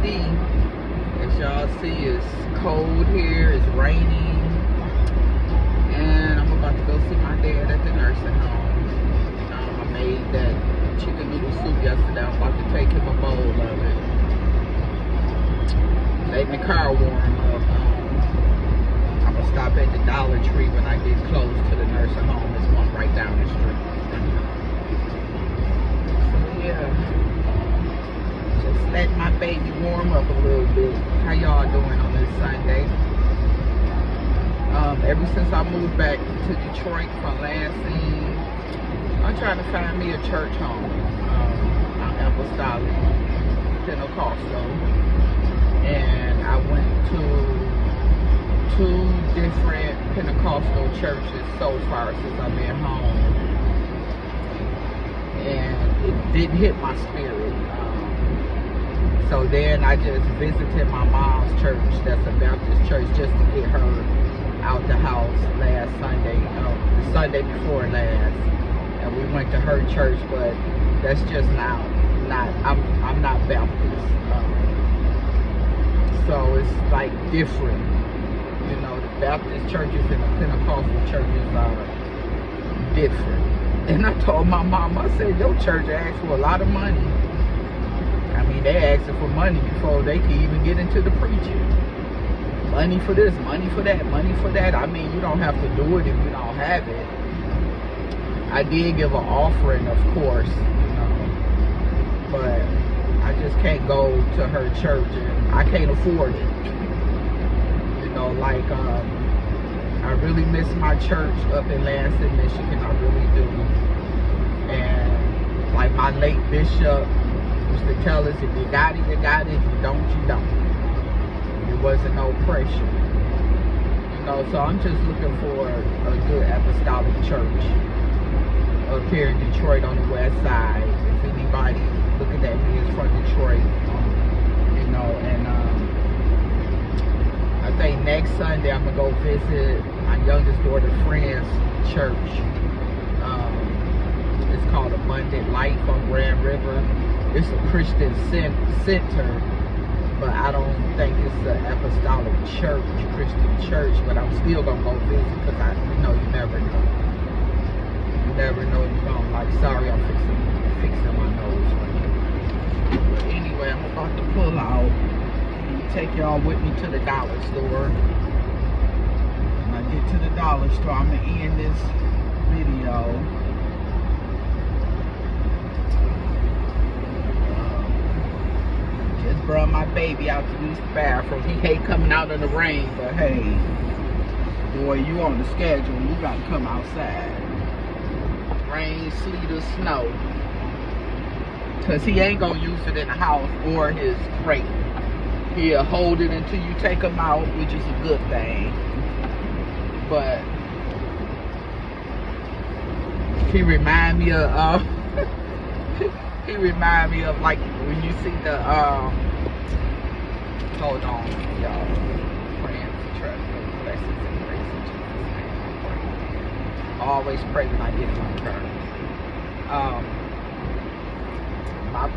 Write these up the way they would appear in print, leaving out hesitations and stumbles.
D. As y'all see, it's cold here, it's raining. And I'm about to go see my dad at the nursing home. I made that chicken noodle soup yesterday. I'm about to take him a bowl of it. Letting the car warm up. I'm gonna stop at the Dollar Tree when I get close to the nursing home. It's one right down the street. So yeah, just letting my baby warm up a little bit. How y'all doing on this Sunday? Ever since I moved back to Detroit from Lansing, I'm trying to find me a church home. I'm apostolic, Pentecostal, and I went to 2 different Pentecostal churches so far since I've been home, and it didn't hit my spirit. So then I just visited my mom's church, that's a Baptist church, just to get her out the house last Sunday, the Sunday before last, and we went to her church, but that's just not I'm not Baptist, so it's like different, you know. The Baptist churches and the Pentecostal churches are different. And I told my mom, I said, your church asks for a lot of money. I mean, they asking for money before they can even get into the preaching. Money for this, money for that, money for that. I mean, you don't have to do it if you don't have it. I did give an offering, of course, you know, but I just can't go to her church and I can't afford it. You know, like, I really miss my church up in Lansing, Michigan. I really do. And like my late bishop used to tell us, if you got it, you got it. If you don't, you don't. There wasn't no pressure. You know, so I'm just looking for a good apostolic church up here in Detroit on the west side. If anybody looking at me is from Detroit, you know, and I think next Sunday I'm gonna go visit my youngest daughter's friend's church. It's called Abundant Life on Grand River. It's a Christian center, but I don't think it's an apostolic church, Christian church. But I'm still gonna go visit because you know, you never know. You never know. You're gonna like, sorry, I'm fixing my nose right here. But anyway, I'm about to pull out. Take y'all with me to the dollar store. When I get to the dollar store, I'm gonna end this video. Just brought my baby out to use the bathroom. He hate coming out in the rain, but hey, boy, you on the schedule. You gotta come outside. Rain, sleet, or snow. Cause he ain't gonna use it in the house or his crate. He'll hold it until you take him out, which is a good thing. But he remind me of he remind me of like when you see the hold on, y'all. Praying for traffic, blessings and grace in Jesus' name. I always pray when I get in my car.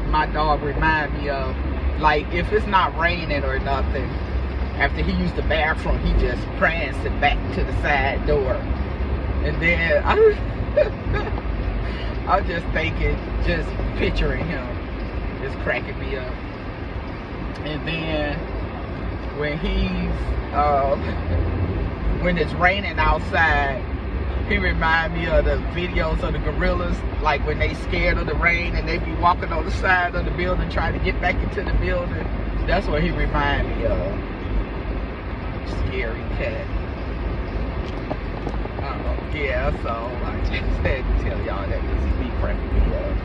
My dog remind me of, like, if it's not raining or nothing, after he used the bathroom, he just prancing back to the side door. And then I'm just thinking, just picturing him, just cracking me up. And then when when it's raining outside, he remind me of the videos of the gorillas, like when they scared of the rain and they be walking on the side of the building trying to get back into the building. That's what he remind me of. Scary cat. Yeah, so I just had to tell y'all that because he be cracking me up.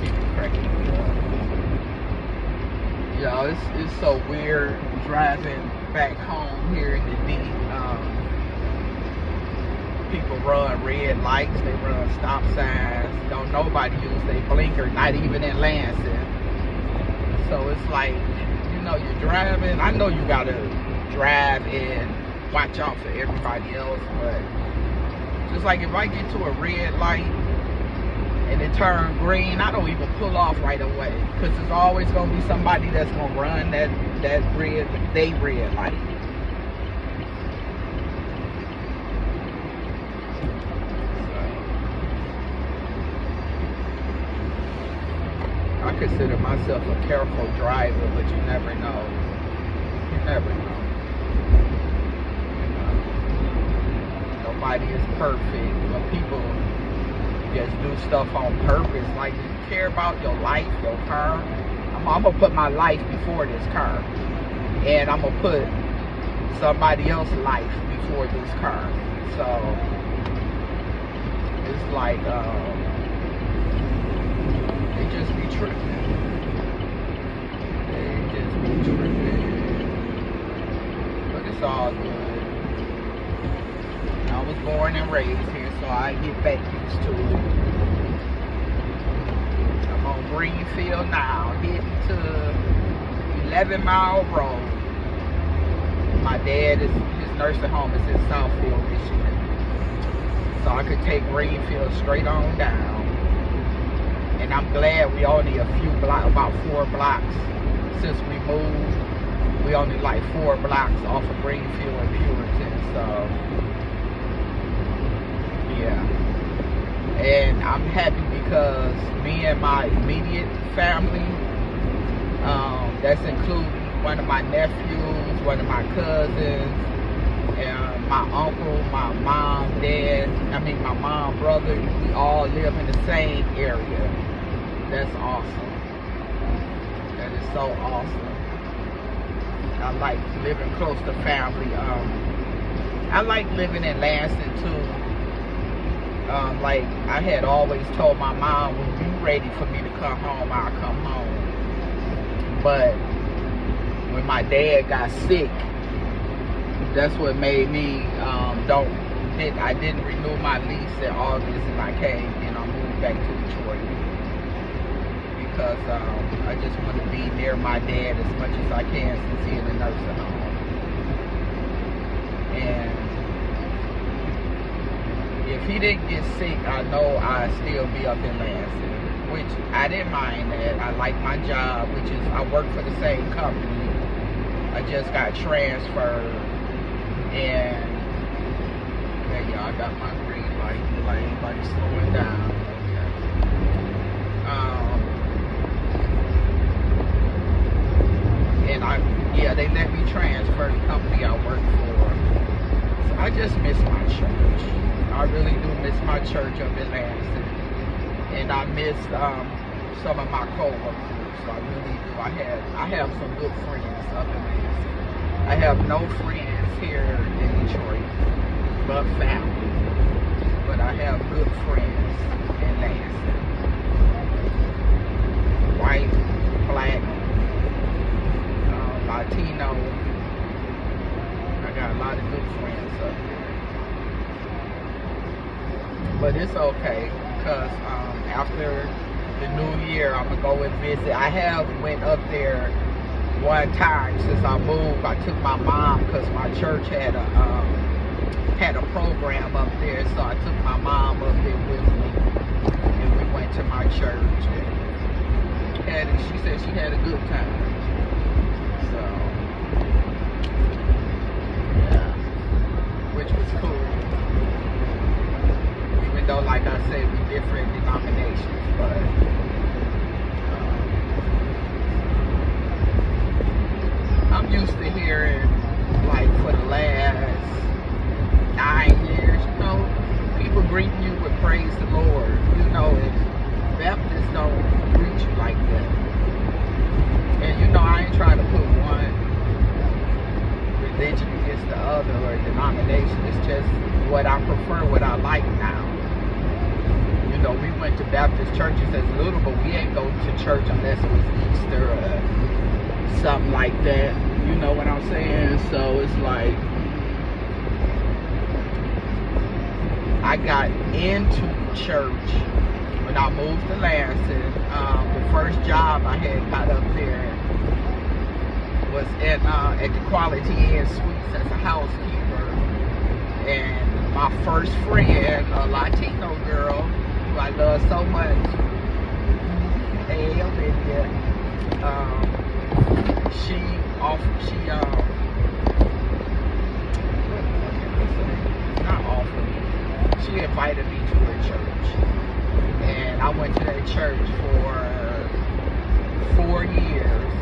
He be cracking me up. Y'all, it's so weird driving back home here in the D. People run red lights, they run stop signs, don't nobody use their blinker, not even in Lansing. So it's like, you know, you're driving, I know you gotta drive and watch out for everybody else, but just like if I get to a red light and it turned green, I don't even pull off right away, because there's always gonna be somebody that's gonna run that red light. I consider myself a careful driver, but you never know. You never know. Nobody is perfect, but people just do stuff on purpose. Like, do you care about your life, your car? I'm gonna put my life before this car, and I'm gonna put somebody else's life before this car. So it's like they just be tripping. They just be tripping. But it's all good. I was born and raised here, so I get back used to it. I'm on Greenfield now, heading to 11 Mile Road. My dad, his nursing home is in Southfield, Michigan. So I could take Greenfield straight on down. And I'm glad we only a few blocks, about 4 blocks since we moved. We only like 4 blocks off of Greenfield and Puritan, so yeah. And I'm happy because me and my immediate family, that's including one of my nephews, one of my cousins, and my uncle, my mom, my mom, brother, we all live in the same area. That's awesome. That is so awesome. I like living close to family. I like living in Lansing too. Like I had always told my mom, when you ready for me to come home, I'll come home. But when my dad got sick, that's what made me I didn't renew my lease in August, and I came and I moved back to Detroit because I just want to be near my dad as much as I can since he's in a nursing home. And if he didn't get sick, I know I'd still be up in Lansing, which I didn't mind that. I like my job, which is I work for the same company. I just got transferred, and okay, y'all, I got my green light. Like anybody slowing down. And they let me transfer the company I work for. So I just miss my church. I really do miss my church up in Lansing, and I miss some of my co-workers. I really do. I have some good friends up in Lansing. I have no friends here in Detroit, but family. But I have good friends in Lansing. White, black, Latino. I got a lot of good friends up there. But it's okay, because after the new year, I'm gonna go and visit. I have went up there one time since I moved. I took my mom because my church had a program up there, so I took my mom up there with me, and we went to my church. And she said she had a good time. So yeah, which was cool. Even though, like I said, we different denominations, but I'm used to hearing, like, for the last 9 years, people greeting you with praise the Lord, and Baptists don't greet you like that. And I ain't trying to put one religion against the other or denomination. It's just what I prefer, what I like now. We went to Baptist churches as little, but we ain't go to church unless it was Easter or something like that. You know what I'm saying? So it's like, I got into church when I moved to Lansing. The first job I had got up there was at the Quality Inn Suites as a housekeeper. And my first friend, a Latino girl who I I love so much. Hey, Olivia. She not offered me. She invited me to her church, and I went to that church for 4 years.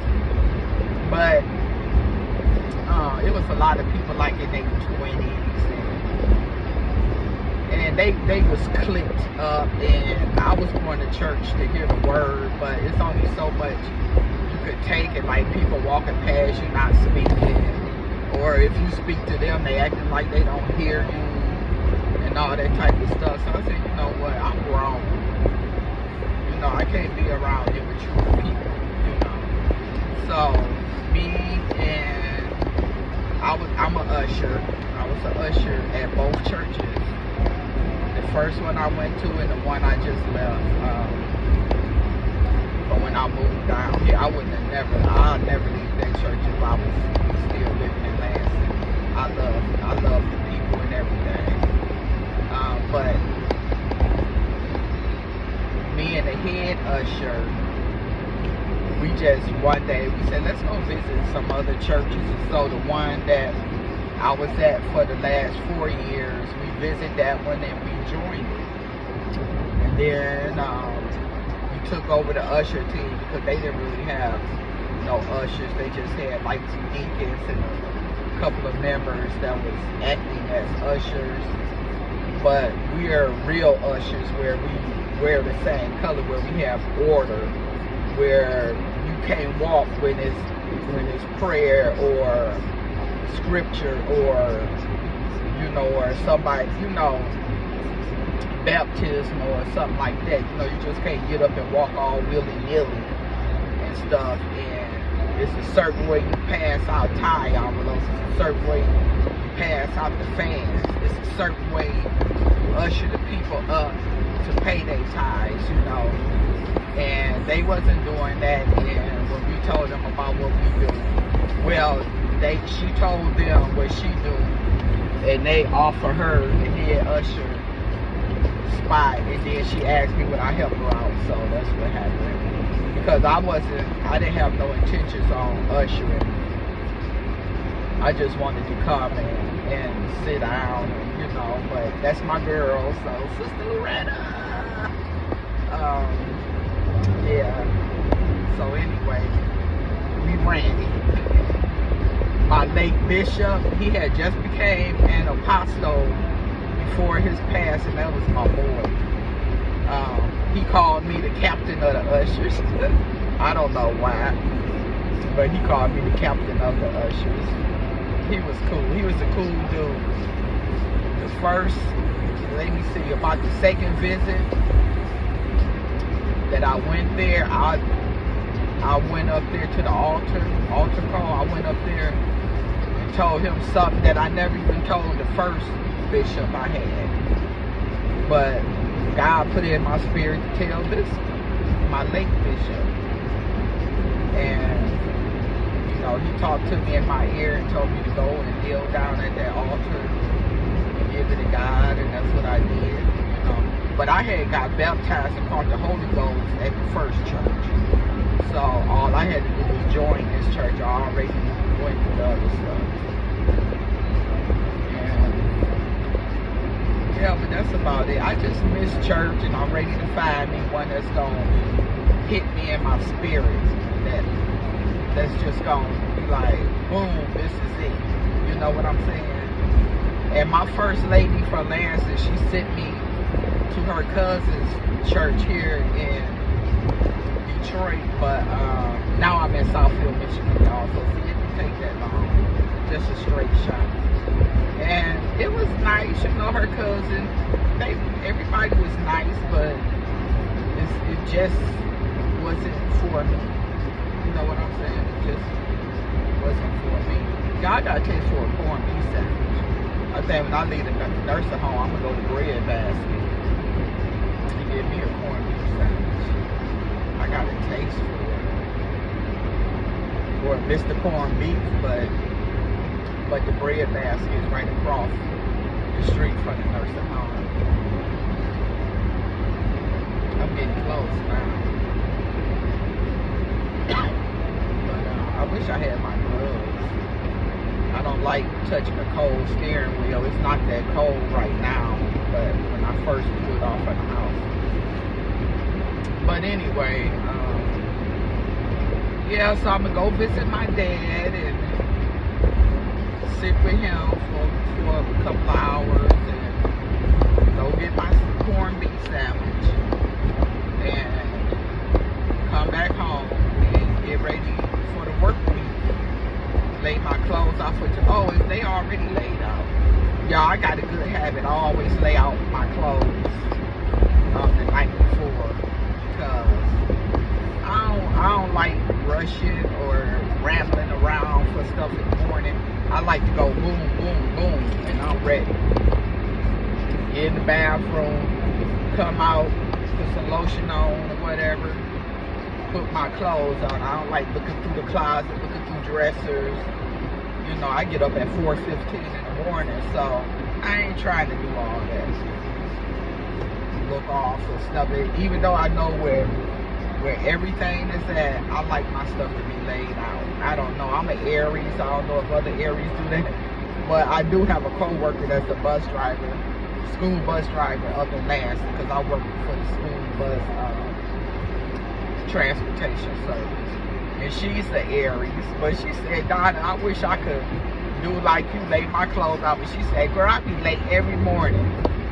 But it was a lot of people like in their 20s, and they was clicked up, and I was going to church to hear the word, but it's only so much you could take, and like people walking past you not speaking, or if you speak to them, they acting like they don't hear you, and all that type of stuff. So I said, you know what, I'm grown. You know, I can't be around immature people, you know. So me and I'm an usher. I was an usher at both churches. The first one I went to and the one I just left. But when I moved down here, I'd never leave that church if I was still living in Lansing. I love the people and everything. But me and the head usher, we just one day we said, let's go visit some other churches. And so the one that I was at for the last 4 years, we visited that one and we joined it. And then we took over the usher team because they didn't really have no ushers. They just had like some deacons and a couple of members that was acting as ushers. But we are real ushers where we wear the same color, where we have order, where you can't walk when it's prayer or scripture or or somebody, baptism or something like that. You just can't get up and walk all willy-nilly and stuff. And it's a certain way you pass out tie envelopes. It's a certain way you pass out the fans. It's a certain way you usher the people up to pay their tithes, And they wasn't doing that. And when we told them about what we do, well, she told them what she do, and they offer her the head usher spot, and then she asked me would I help her out. So that's what happened. Because I didn't have no intentions on ushering. I just wanted to come and sit down, but that's my girl. So Sister Loretta. Yeah. So anyway, we ran it. My late bishop, he had just became an apostle before his passing. That was my boy. He called me the captain of the ushers. I don't know why, but he called me the captain of the ushers. He was cool. He was a cool dude. The first, let me see, about the second visit that I went there, I went up there to the altar call. I went up there and told him something that I never even told the first bishop I had. But God put it in my spirit to tell this, my late bishop. And, he talked to me in my ear and told me to go and kneel down at that altar and give it to God, and that's what I did, But I had got baptized and caught the Holy Ghost at the first church. So all I had to do was join this church. I already went to the other stuff. And yeah, but that's about it. I just miss church, and I'm ready to find me one that's gonna hit me in my spirit. That's just gonna be like, boom, this is it. You know what I'm saying? And my first lady from Lansing, she sent me to her cousin's church here in Detroit, but now I'm in Southfield, Michigan, y'all. So see, it didn't take that long. Just a straight shot. And it was nice, her cousin. Everybody was nice, but it just wasn't for me. You know what I'm saying? It just wasn't for me. Y'all got a taste for a corned beef sandwich. I think when I leave the nursing home, I'm gonna go to Bread Basket and get me a corned beef sandwich. I got a taste for Mr. Corned Beef, but the Bread Basket is right across the street from the nursing home. getting close now. But I wish I had my gloves. I don't like touching a cold steering wheel. It's not that cold right now, but when I first pulled off at the house. But anyway, yeah, so I'm gonna go visit my dad and sit with him for a couple of hours and go get my corned beef sandwich and come back home and get ready for the work week. Lay my clothes out for they already laid out. Y'all, I got a good habit. I always lay out my clothes the night before because I don't like rushing or rambling around for stuff in the morning. I like to go boom, boom, boom, and I'm ready. Get in the bathroom, come out, put some lotion on or whatever, put my clothes on. I don't like looking through the closet, looking through dressers. You know, I get up at 4:15 in the morning, so I ain't trying to do all that. Look off or stuff. Even though I know where everything is at, I like my stuff to be laid out. I don't know. I'm an Aries. I don't know if other Aries do that. But I do have a co-worker that's a bus driver, school bus driver up in Lansing, because I work for the school bus transportation service. And she's the Aries. But she said, Donna, I wish I could do like you, lay my clothes out. But she said, girl, I be late every morning.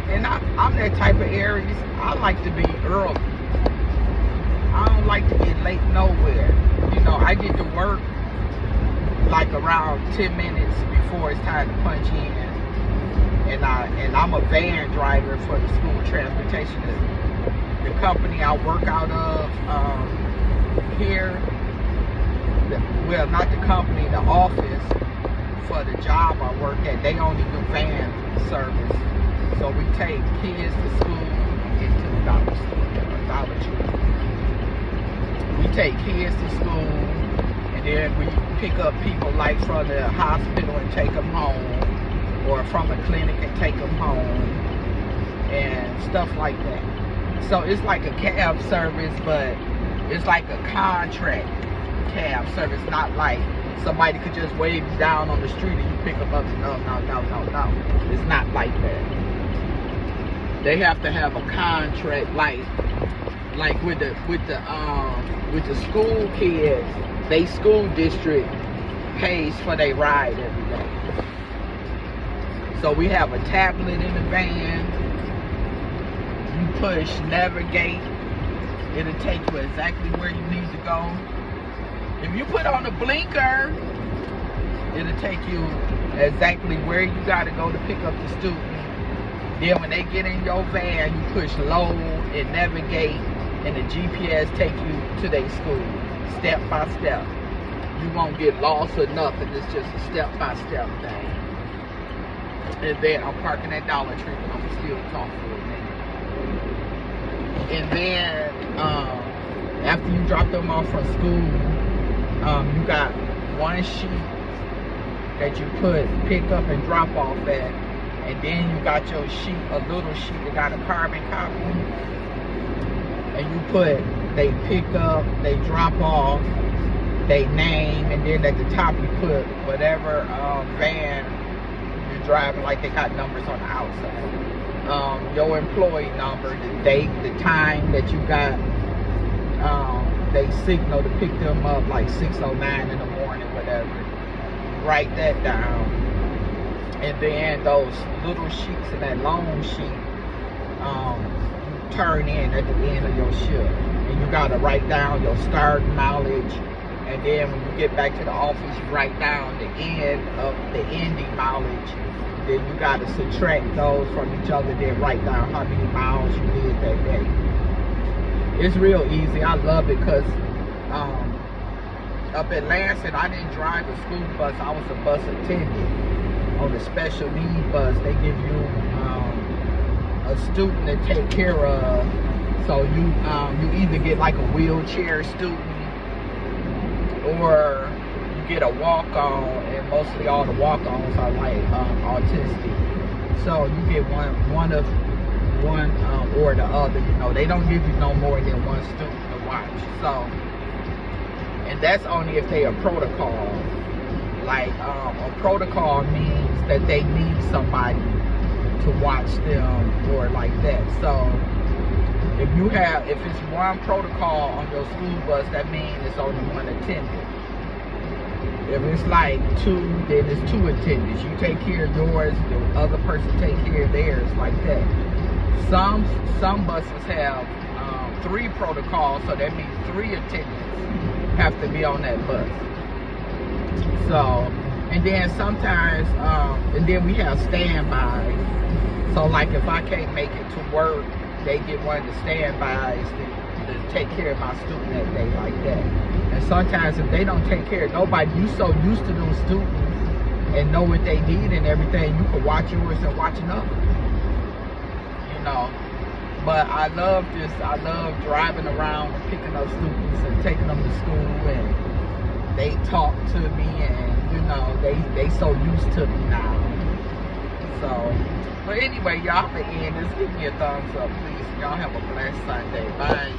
And I'm that type of Aries. I like to be early. I don't like to get late nowhere. You know, I get to work like around 10 minutes before it's time to punch in. And I'm a van driver for the school transportation. The company I work out of here, well, not the company, the office for the job I work at, they only do van service. So we take kids to school and to the Dollar Tree. We take kids to school, and then we pick up people like from the hospital and take them home, or from a clinic and take them home, and stuff like that. So it's like a cab service, but it's like a contract cab service, not like somebody could just wave you down on the street and you pick them up. No. It's not like that. They have to have a contract, like with the school kids. They school district pays for their ride every day. So we have a tablet in the van. You push navigate. It'll take you exactly where you need to go. If you put on the blinker, it'll take you exactly where you gotta go to pick up the student. Then when they get in your van, you push load and navigate, and the GPS take you to their school, step by step. You won't get lost or nothing. It's just a step-by-step thing. And then I'm parking at Dollar Tree, but I'm still talking for a minute. And then after you drop them off from school, you got one sheet that you pick up and drop off at, and then you got your sheet, a little sheet that got a carbon copy, and you put they pick up, they drop off, they name, and then at the top you put whatever van you're driving, like they got numbers on the outside, your employee number, the date, the time that you got. They signal to pick them up like 6:09 in the morning, whatever. Write that down, and then those little sheets and that long sheet you turn in at the end of your shift, and you gotta write down your start mileage, and then when you get back to the office, you write down the end of the ending mileage. Then you gotta subtract those from each other, then write down how many miles you did that day. It's real easy. I love it because up at Lansing, I didn't drive a school bus. I was a bus attendant on the special need bus. They give you a student to take care of. So you either get like a wheelchair student, or you get a walk-on, and mostly all the walk-ons are like autistic. So you get one of one or the other. You know, they don't give you no more than one student to watch. So, and that's only if they are protocol. Like a protocol means that they need somebody to watch them or like that. So if it's one protocol on your school bus, that means it's only one attendant. If it's like two, then it's two attendants. You take care of yours, the other person take care of theirs, like that. Some buses have 3 protocols, so that means 3 attendants have to be on that bus. So, and then sometimes, and then we have standbys. So like if I can't make it to work, they get one of the standbys to take care of my student that day, like that. And sometimes if they don't take care of nobody, you so used to those students and know what they need and everything, you can watch yours and watch another. You know. But I love this. I love driving around and picking up students and taking them to school, and they talk to me, and you know, they so used to me now. So, but anyway, y'all, at the end, just give me a thumbs up, please. Y'all have a blessed Sunday. Bye.